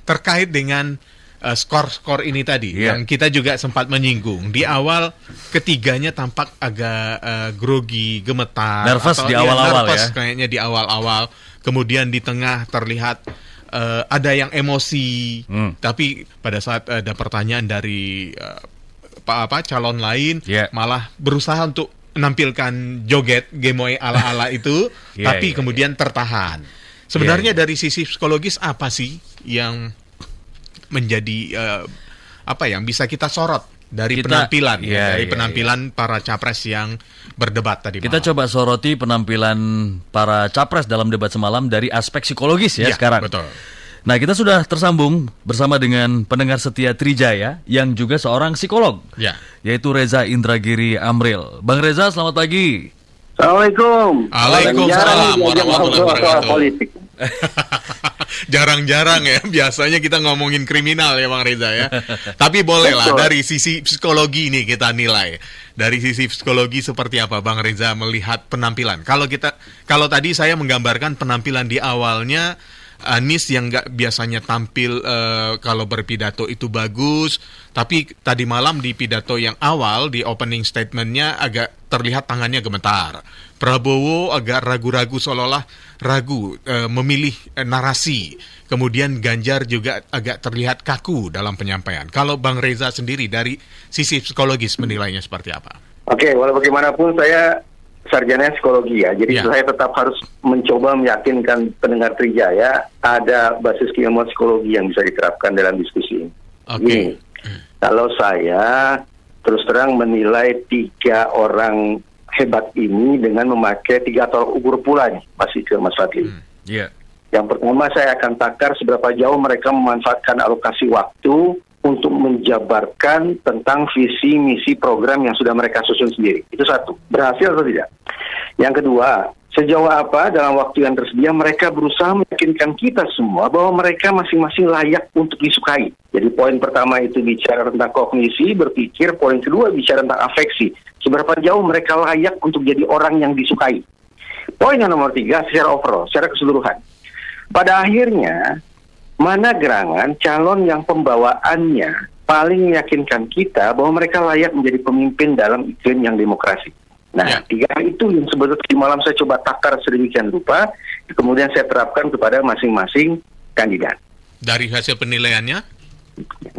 terkait dengan skor-skor ini tadi yang kita juga sempat menyinggung di awal, ketiganya tampak agak grogi, gemetar, nervous di awal-awal ya. Kayaknya di awal-awal, kemudian di tengah terlihat ada yang emosi, tapi pada saat ada pertanyaan dari calon lain malah berusaha untuk menampilkan joget gemoy ala-ala itu, tapi kemudian tertahan. Sebenarnya dari sisi psikologis apa sih yang menjadi yang bisa kita sorot dari penampilan penampilan para capres yang berdebat tadi malam? Kita coba soroti penampilan para capres dalam debat semalam dari aspek psikologis sekarang. Betul. Nah, kita sudah tersambung bersama dengan pendengar setia Trijaya yang juga seorang psikolog, yaitu Reza Indragiri Amril. Bang Reza, selamat pagi. Assalamualaikum. Waalaikumsalam warahmatullahi wabarakatuh. Jarang-jarang ya, biasanya kita ngomongin kriminal ya Bang Reza ya. Tapi bolehlah dari sisi psikologi ini kita nilai. Dari sisi psikologi seperti apa Bang Reza melihat penampilan? Kalau tadi saya menggambarkan penampilan di awalnya, Anies yang nggak biasanya tampil kalau berpidato itu bagus, tapi tadi malam di pidato yang awal, di opening statementnya agak terlihat tangannya gemetar. Prabowo agak ragu-ragu, seolah-olah ragu memilih narasi. Kemudian Ganjar juga agak terlihat kaku dalam penyampaian. Kalau Bang Reza sendiri dari sisi psikologis menilainya seperti apa? Oke, walau bagaimanapun saya sarjana psikologi ya, jadi saya tetap harus mencoba meyakinkan pendengar Trijaya ada basis keilmuan psikologi yang bisa diterapkan dalam diskusi ini. Gini, kalau saya terus terang menilai 3 orang hebat ini dengan memakai 3 tolak ukur pula nih, masih ke Mas Fadli. Yang pertama, saya akan takar seberapa jauh mereka memanfaatkan alokasi waktu untuk menjabarkan tentang visi misi program yang sudah mereka susun sendiri. Itu satu. Berhasil atau tidak? Yang kedua, sejauh apa dalam waktu yang tersedia mereka berusaha meyakinkan kita semua bahwa mereka masing-masing layak untuk disukai. Jadi poin pertama itu bicara tentang kognisi, berpikir. Poin kedua bicara tentang afeksi. Seberapa jauh mereka layak untuk jadi orang yang disukai. Poin yang nomor 3, secara overall, secara keseluruhan. Pada akhirnya, mana gerangan calon yang pembawaannya paling meyakinkan kita bahwa mereka layak menjadi pemimpin dalam iklim yang demokrasi. Nah, 3 itu yang sebetulnya di malam saya coba takar sedemikian rupa, kemudian saya terapkan kepada masing-masing kandidat. Dari hasil penilaiannya?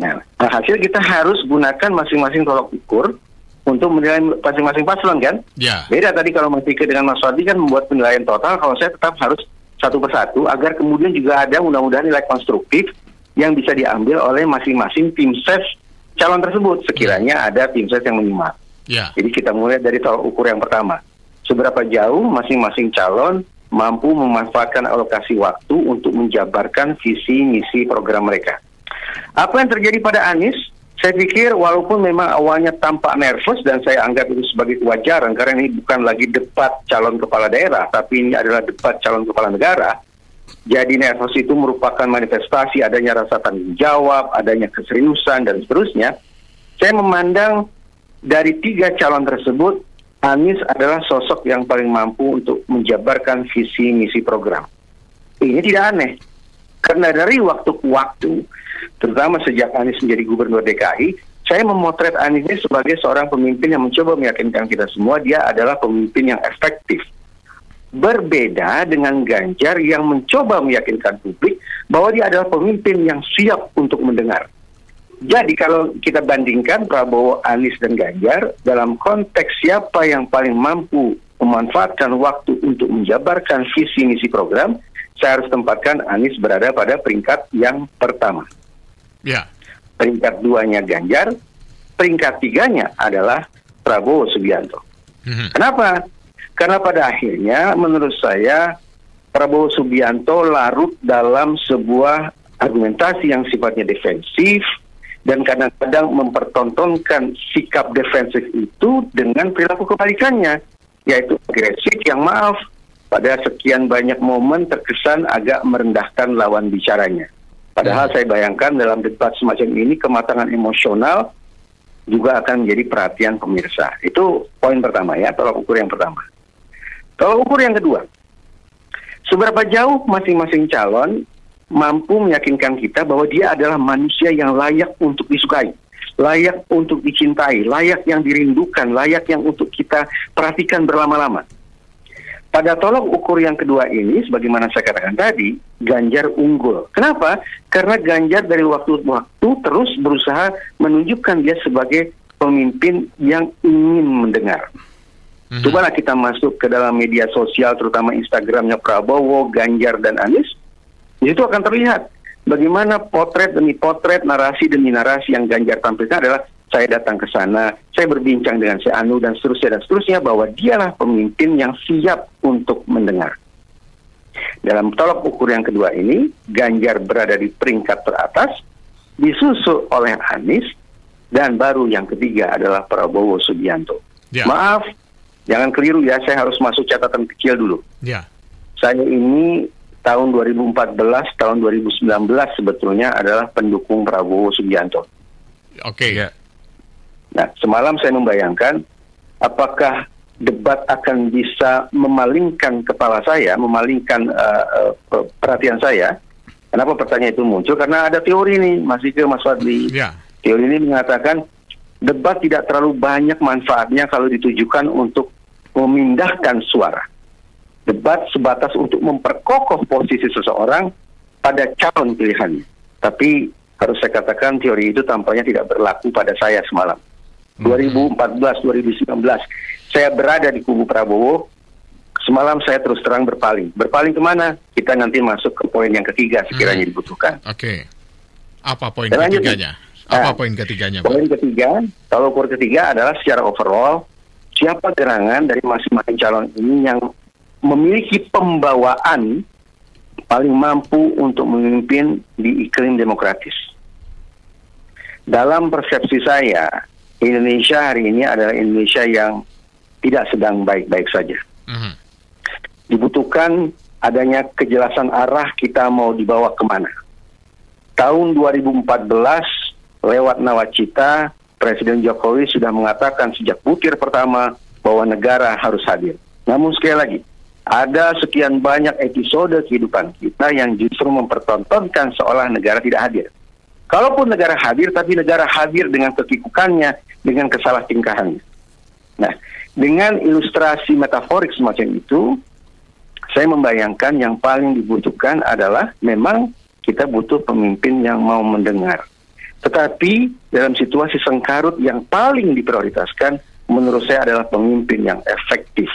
Nah, hasil kita harus gunakan masing-masing tolak ukur untuk menilai masing-masing paslon kan? Beda tadi kalau Mas Dike dengan Mas Fadli kan membuat penilaian total, kalau saya tetap harus satu persatu agar kemudian juga ada mudah-mudahan nilai konstruktif yang bisa diambil oleh masing-masing tim ses calon tersebut sekiranya ada tim ses yang menyimak. Jadi kita mulai dari tolak ukur yang pertama. Seberapa jauh masing-masing calon mampu memanfaatkan alokasi waktu untuk menjabarkan visi misi program mereka. Apa yang terjadi pada Anies? Saya pikir walaupun memang awalnya tampak nervous dan saya anggap itu sebagai kewajaran karena ini bukan lagi debat calon kepala daerah, tapi ini adalah debat calon kepala negara. Jadi nervous itu merupakan manifestasi adanya rasa tanggung jawab, adanya keseriusan dan seterusnya. Saya memandang dari 3 calon tersebut, Anies adalah sosok yang paling mampu untuk menjabarkan visi misi program. Ini tidak aneh. Karena dari waktu ke waktu, terutama sejak Anies menjadi gubernur DKI, saya memotret Anies ini sebagai seorang pemimpin yang mencoba meyakinkan kita semua dia adalah pemimpin yang efektif. Berbeda dengan Ganjar yang mencoba meyakinkan publik bahwa dia adalah pemimpin yang siap untuk mendengar. Jadi kalau kita bandingkan Prabowo, Anies, dan Ganjar dalam konteks siapa yang paling mampu memanfaatkan waktu untuk menjabarkan visi misi program, saya harus tempatkan Anies berada pada peringkat yang pertama. Peringkat 2-nya Ganjar, peringkat 3-nya adalah Prabowo Subianto. Kenapa? Karena pada akhirnya menurut saya Prabowo Subianto larut dalam sebuah argumentasi yang sifatnya defensif dan kadang-kadang mempertontonkan sikap defensif itu dengan perilaku kebalikannya, yaitu agresif yang maaf pada sekian banyak momen terkesan agak merendahkan lawan bicaranya. Padahal saya bayangkan dalam debat semacam ini kematangan emosional juga akan menjadi perhatian pemirsa. Itu poin pertama ya, tolak ukur yang pertama. Tolak ukur yang kedua, seberapa jauh masing-masing calon mampu meyakinkan kita bahwa dia adalah manusia yang layak untuk disukai, layak untuk dicintai, layak yang dirindukan, layak yang untuk kita perhatikan berlama-lama. Pada tolok ukur yang kedua ini, sebagaimana saya katakan tadi, Ganjar unggul. Kenapa? Karena Ganjar dari waktu ke waktu terus berusaha menunjukkan dia sebagai pemimpin yang ingin mendengar. Cobalah kita masuk ke dalam media sosial, terutama Instagramnya Prabowo, Ganjar, dan Anies. Di situ akan terlihat bagaimana potret demi potret, narasi demi narasi yang Ganjar tampilkan adalah saya datang ke sana, saya berbincang dengan si Anu dan seterusnya, bahwa dialah pemimpin yang siap untuk mendengar. Dalam tolok ukur yang kedua ini, Ganjar berada di peringkat teratas, disusul oleh Anies, dan baru yang ketiga adalah Prabowo Subianto. Maaf, jangan keliru ya, saya harus masuk catatan kecil dulu. Saya ini tahun 2014, tahun 2019 sebetulnya adalah pendukung Prabowo Subianto. Nah, semalam saya membayangkan apakah debat akan bisa memalingkan kepala saya, memalingkan perhatian saya. Kenapa pertanyaan itu muncul? Karena ada teori nih, Mas Fadli. Teori ini mengatakan debat tidak terlalu banyak manfaatnya kalau ditujukan untuk memindahkan suara. Debat sebatas untuk memperkokoh posisi seseorang pada calon pilihannya. Tapi harus saya katakan teori itu tampaknya tidak berlaku pada saya semalam. 2014, 2019, saya berada di kubu Prabowo. Semalam saya terus terang berpaling. Berpaling kemana? Kita nanti masuk ke poin yang ketiga sekiranya dibutuhkan. Apa poin ketiganya? Poin ketiganya, Pak? Poin ketiga, kalau ukur ketiga adalah secara overall, siapa gerangan dari masing-masing calon ini yang memiliki pembawaan paling mampu untuk memimpin di iklim demokratis. Dalam persepsi saya, Indonesia hari ini adalah Indonesia yang tidak sedang baik-baik saja. Dibutuhkan adanya kejelasan arah kita mau dibawa kemana. Tahun 2014, lewat nawacita, Presiden Jokowi sudah mengatakan sejak butir pertama bahwa negara harus hadir. Namun sekali lagi, ada sekian banyak episode kehidupan kita yang justru mempertontonkan seolah negara tidak hadir. Kalaupun negara hadir, tapi negara hadir dengan kekikukannya, dengan kesalah tingkahannya. Nah, dengan ilustrasi metaforik semacam itu, saya membayangkan yang paling dibutuhkan adalah memang kita butuh pemimpin yang mau mendengar. Tetapi dalam situasi sengkarut yang paling diprioritaskan, menurut saya adalah pemimpin yang efektif.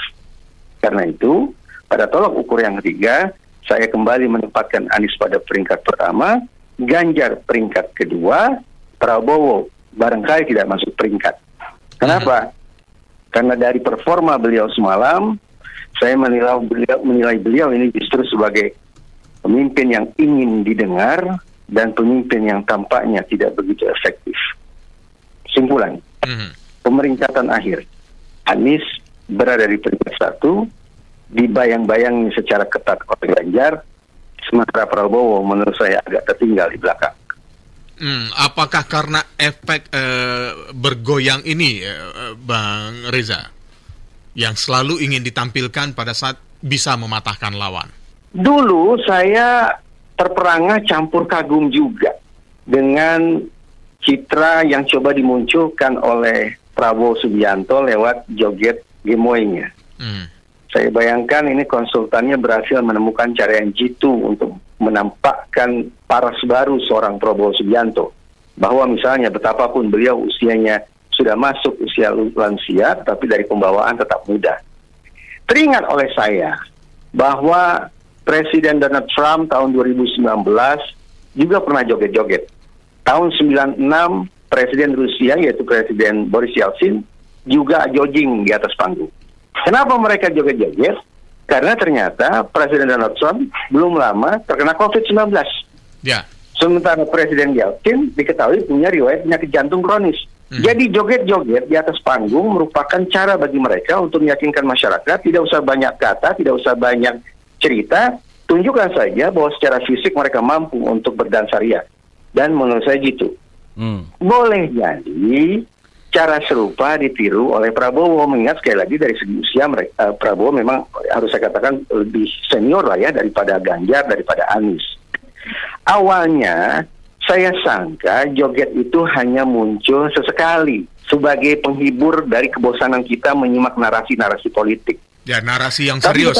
Karena itu, pada tolak ukur yang ketiga, saya kembali menempatkan Anies pada peringkat pertama, Ganjar peringkat kedua, Prabowo barangkali tidak masuk peringkat. Kenapa? Karena dari performa beliau semalam, saya menilai beliau ini justru sebagai pemimpin yang ingin didengar dan pemimpin yang tampaknya tidak begitu efektif. Simpulan, pemeringkatan akhir, Anies berada di peringkat 1, dibayang-bayangi secara ketat oleh Ganjar, sementara Prabowo menurut saya agak tertinggal di belakang. Apakah karena efek bergoyang ini, Bang Reza, yang selalu ingin ditampilkan pada saat bisa mematahkan lawan? Dulu saya terperangah campur kagum juga dengan citra yang coba dimunculkan oleh Prabowo Subianto lewat joget gemoynya. Saya bayangkan ini konsultannya berhasil menemukan cara yang jitu untuk menampakkan paras baru seorang Prabowo Subianto. Bahwa misalnya betapapun beliau usianya sudah masuk usia lansia, tapi dari pembawaan tetap muda. Teringat oleh saya bahwa Presiden Donald Trump tahun 2019 juga pernah joget-joget. Tahun 96 Presiden Rusia yaitu Presiden Boris Yeltsin juga jogging di atas panggung. Kenapa mereka joget-joget? Karena ternyata Presiden Donald Trump belum lama terkena COVID-19. Sementara Presiden Yeltsin diketahui punya riwayat penyakit jantung kronis. Jadi joget-joget di atas panggung merupakan cara bagi mereka untuk meyakinkan masyarakat, tidak usah banyak kata, tidak usah banyak cerita, tunjukkan saja bahwa secara fisik mereka mampu untuk berdansa ria. Dan menurut saya gitu. Boleh jadi cara serupa ditiru oleh Prabowo, mengingat sekali lagi dari segi usia Prabowo memang harus saya katakan lebih senior lah ya daripada Ganjar, daripada Anies. Awalnya saya sangka joget itu hanya muncul sesekali sebagai penghibur dari kebosanan kita menyimak narasi-narasi politik. Ya, narasi yang serius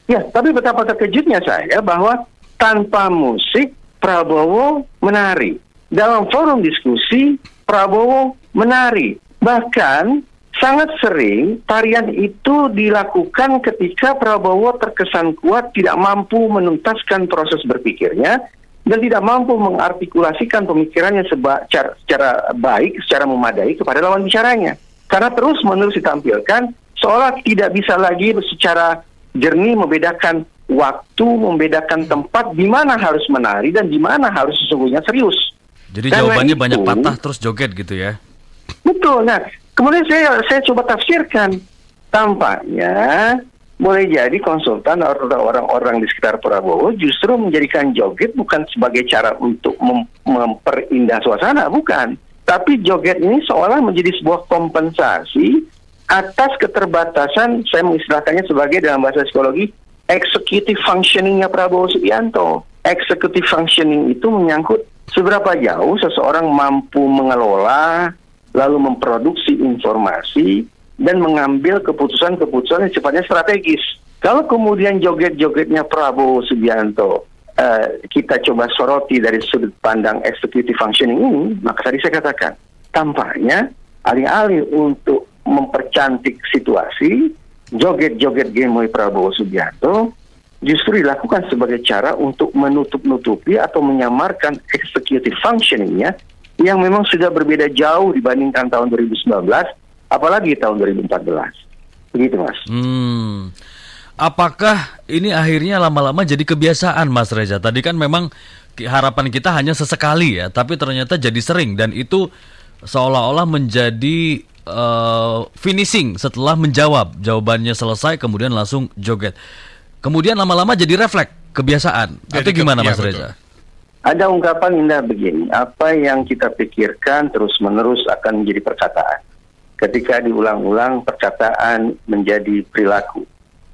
Tapi betapa terkejutnya saya bahwa tanpa musik Prabowo menari. Dalam forum diskusi Prabowo menari. Bahkan sangat sering tarian itu dilakukan ketika Prabowo terkesan kuat tidak mampu menuntaskan proses berpikirnya dan tidak mampu mengartikulasikan pemikirannya secara baik, secara memadai kepada lawan bicaranya. Karena terus-menerus ditampilkan seolah tidak bisa lagi secara jernih membedakan waktu, membedakan tempat di mana harus menari dan di mana harus sesungguhnya serius. Jadi jawabannya banyak patah terus joget gitu ya? Betul. Nah, kemudian saya coba tafsirkan. Tampaknya boleh jadi konsultan atau orang-orang di sekitar Prabowo justru menjadikan joget bukan sebagai cara untuk memperindah suasana, bukan. Tapi joget ini seolah menjadi sebuah kompensasi atas keterbatasan, saya mengistilahkannya sebagai dalam bahasa psikologi, executive functioning-nya Prabowo Subianto. Executive functioning itu menyangkut seberapa jauh seseorang mampu mengelola, lalu memproduksi informasi, dan mengambil keputusan-keputusan yang sifatnya strategis. Kalau kemudian joget-jogetnya Prabowo Subianto kita coba soroti dari sudut pandang executive functioning ini, maka tadi saya katakan, tampaknya alih-alih untuk mempercantik situasi, joget-joget gemoy Prabowo Subianto justru dilakukan sebagai cara untuk menutup-nutupi atau menyamarkan executive functioning-nya yang memang sudah berbeda jauh dibandingkan tahun 2019, apalagi tahun 2014. Begitu, Mas. Apakah ini akhirnya lama-lama jadi kebiasaan, Mas Reza? Tadi kan memang harapan kita hanya sesekali ya, tapi ternyata jadi sering dan itu seolah-olah menjadi finishing setelah menjawab. Jawabannya selesai kemudian langsung joget. Kemudian lama-lama jadi refleks, kebiasaan. Atau gimana, Mas Reza? Ada ungkapan indah begini, apa yang kita pikirkan terus-menerus akan menjadi perkataan. Ketika diulang-ulang, perkataan menjadi perilaku.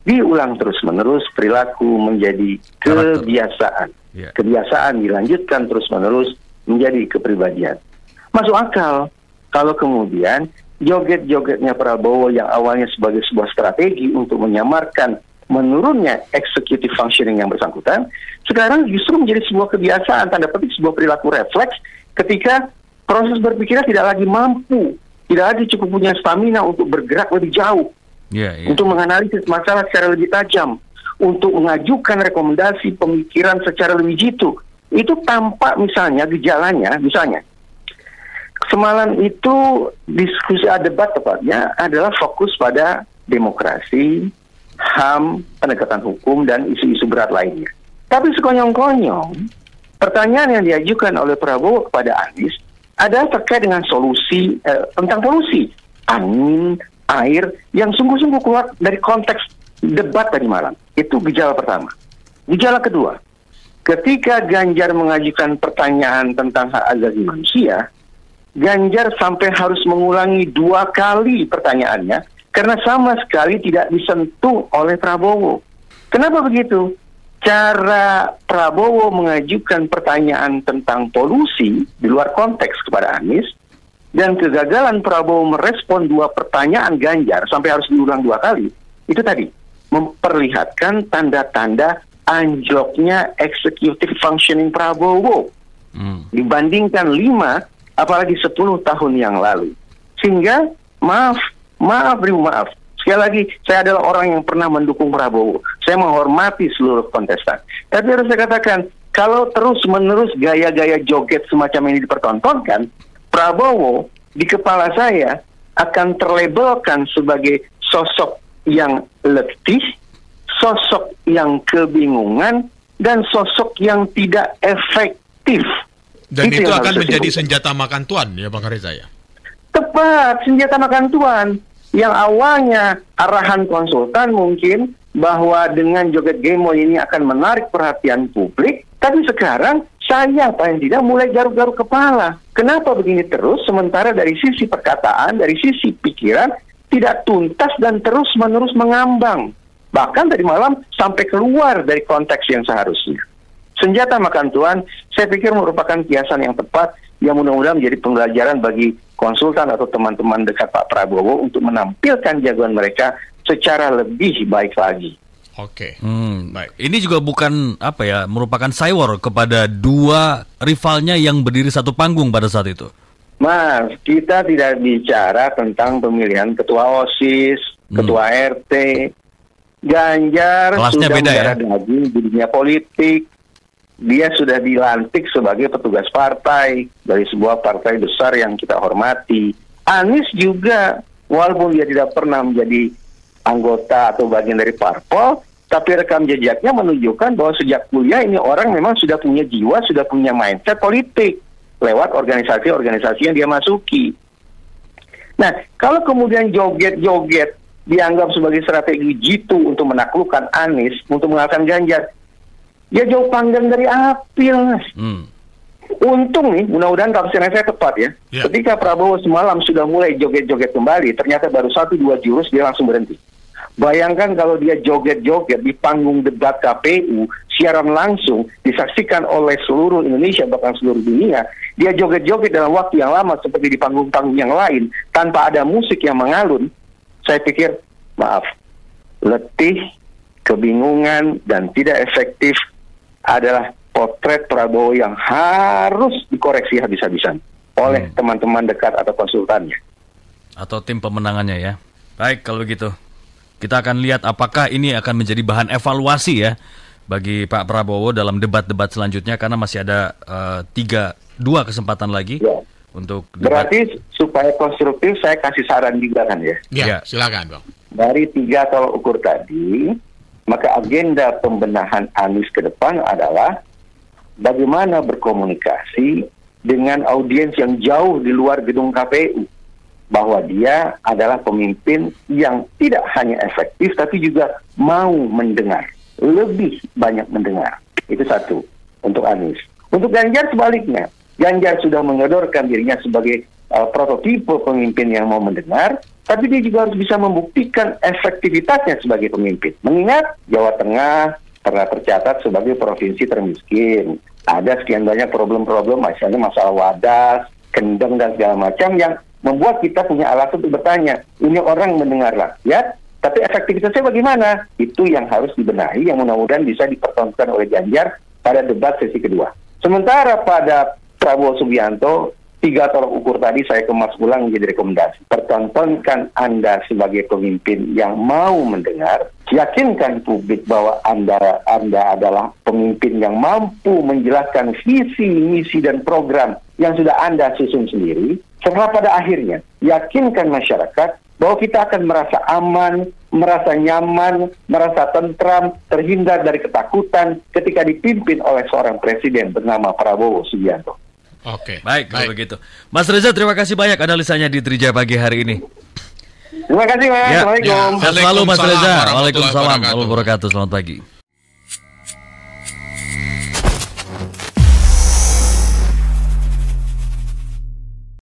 Diulang terus-menerus, perilaku menjadi kebiasaan. Kebiasaan dilanjutkan terus-menerus menjadi kepribadian. Masuk akal kalau kemudian joget-jogetnya Prabowo yang awalnya sebagai sebuah strategi untuk menyamarkan menurunnya executive functioning yang bersangkutan, sekarang justru menjadi sebuah kebiasaan, tanda petik sebuah perilaku refleks ketika proses berpikirnya tidak lagi mampu, tidak lagi cukup punya stamina untuk bergerak lebih jauh, untuk menganalisis masalah secara lebih tajam, untuk mengajukan rekomendasi pemikiran secara lebih jitu. Itu tampak misalnya gejalanya, misalnya semalam itu diskusi debat tepatnya adalah fokus pada demokrasi, HAM, penegakan hukum, dan isu-isu berat lainnya. Tapi sekonyong-konyong, pertanyaan yang diajukan oleh Prabowo kepada Anies adalah terkait dengan solusi, tentang polusi, angin, air, yang sungguh-sungguh keluar dari konteks debat tadi malam. Itu gejala pertama. Gejala kedua, ketika Ganjar mengajukan pertanyaan tentang hak asasi manusia, Ganjar sampai harus mengulangi 2 kali pertanyaannya, karena sama sekali tidak disentuh oleh Prabowo. Kenapa begitu? Cara Prabowo mengajukan pertanyaan tentang polusi di luar konteks kepada Anies, dan kegagalan Prabowo merespon 2 pertanyaan Ganjar sampai harus diulang 2 kali, itu tadi memperlihatkan tanda-tanda anjloknya executive functioning Prabowo dibandingkan 5, apalagi 10 tahun yang lalu. Sehingga maaf, sekali lagi, saya adalah orang yang pernah mendukung Prabowo. Saya menghormati seluruh kontestan. Tapi harus saya katakan, kalau terus-menerus gaya-gaya joget semacam ini dipertontonkan, Prabowo di kepala saya akan terlabelkan sebagai sosok yang letih, sosok yang kebingungan, dan sosok yang tidak efektif. Dan itu akan menjadi senjata makan tuan ya, Bang Reza ya? Tepat, senjata makan tuan. Yang awalnya arahan konsultan mungkin bahwa dengan joget gemoy ini akan menarik perhatian publik, tapi sekarang saya paling tidak mulai garuk-garuk kepala. Kenapa begini terus, sementara dari sisi perkataan, dari sisi pikiran, tidak tuntas dan terus-menerus mengambang. Bahkan tadi malam sampai keluar dari konteks yang seharusnya. senjata makan tuan, saya pikir merupakan kiasan yang tepat yang mudah-mudahan menjadi pembelajaran bagi konsultan atau teman-teman dekat Pak Prabowo untuk menampilkan jagoan mereka secara lebih baik lagi. Oke. Baik. Ini juga bukan merupakan cywar kepada dua rivalnya yang berdiri satu panggung pada saat itu. Mas, kita tidak bicara tentang pemilihan ketua OSIS, ketua RT. Ganjar kelasnya sudah mendarah daging di dunia politik. Dia sudah dilantik sebagai petugas partai dari sebuah partai besar yang kita hormati. Anies juga, walaupun dia tidak pernah menjadi anggota atau bagian dari parpol, tapi rekam jejaknya menunjukkan bahwa sejak kuliah ini orang memang sudah punya jiwa, sudah punya mindset politik lewat organisasi-organisasi yang dia masuki. Nah, kalau kemudian joget-joget dianggap sebagai strategi jitu untuk menaklukkan Anies, untuk mengalahkan Ganjar, ya jauh panggang dari apil, Mas. Untung nih, mudah-mudahan tafsiran saya tepat ya. Ketika Prabowo semalam sudah mulai joget-joget kembali, ternyata baru 1-2 jurus dia langsung berhenti. Bayangkan kalau dia joget-joget di panggung debat KPU, siaran langsung, disaksikan oleh seluruh Indonesia, bahkan seluruh dunia, dia joget-joget dalam waktu yang lama seperti di panggung-panggung yang lain, tanpa ada musik yang mengalun, saya pikir, maaf, letih, kebingungan, dan tidak efektif adalah potret Prabowo yang harus dikoreksi habis-habisan oleh teman-teman dekat atau konsultannya. Atau tim pemenangannya ya. Baik, kalau gitu. Kita akan lihat apakah ini akan menjadi bahan evaluasi ya bagi Pak Prabowo dalam debat-debat selanjutnya, karena masih ada 2 kesempatan lagi untuk debat. Berarti supaya konstruktif saya kasih saran juga kan ya? Ya, silakan Bang. Dari 3 tolak ukur tadi, maka agenda pembenahan Anies ke depan adalah bagaimana berkomunikasi dengan audiens yang jauh di luar gedung KPU. Bahwa dia adalah pemimpin yang tidak hanya efektif, tapi juga mau mendengar. Lebih banyak mendengar. Itu satu, untuk Anies. Untuk Ganjar sebaliknya. Ganjar sudah menyodorkan dirinya sebagai prototipe pemimpin yang mau mendengar, tapi dia juga harus bisa membuktikan efektivitasnya sebagai pemimpin. Mengingat Jawa Tengah pernah tercatat sebagai provinsi termiskin. Ada sekian banyak problem-problem, misalnya masalah wadas, kendeng, dan segala macam yang membuat kita punya alasan untuk bertanya, ini orang mendengar rakyat, tapi efektivitasnya bagaimana? Itu yang harus dibenahi, yang mudah-mudahan bisa dipertontonkan oleh Ganjar pada debat sesi kedua. Sementara pada Prabowo Subianto, 3 tolak ukur tadi saya kemas ulang menjadi rekomendasi. Pertontonkan Anda sebagai pemimpin yang mau mendengar, yakinkan publik bahwa Anda adalah pemimpin yang mampu menjelaskan visi, misi, dan program yang sudah Anda susun sendiri. Setelah pada akhirnya, yakinkan masyarakat bahwa kita akan merasa aman, merasa nyaman, merasa tentram, terhindar dari ketakutan ketika dipimpin oleh seorang presiden bernama Prabowo Subianto. Oke, baik kalau begitu. Mas Reza, terima kasih banyak analisanya di Trija pagi hari ini. Terima kasih, Mas. Assalamualaikum. Selalu Mas Reza. Waalaikumsalam warahmatullahi wabarakatuh. Selamat pagi.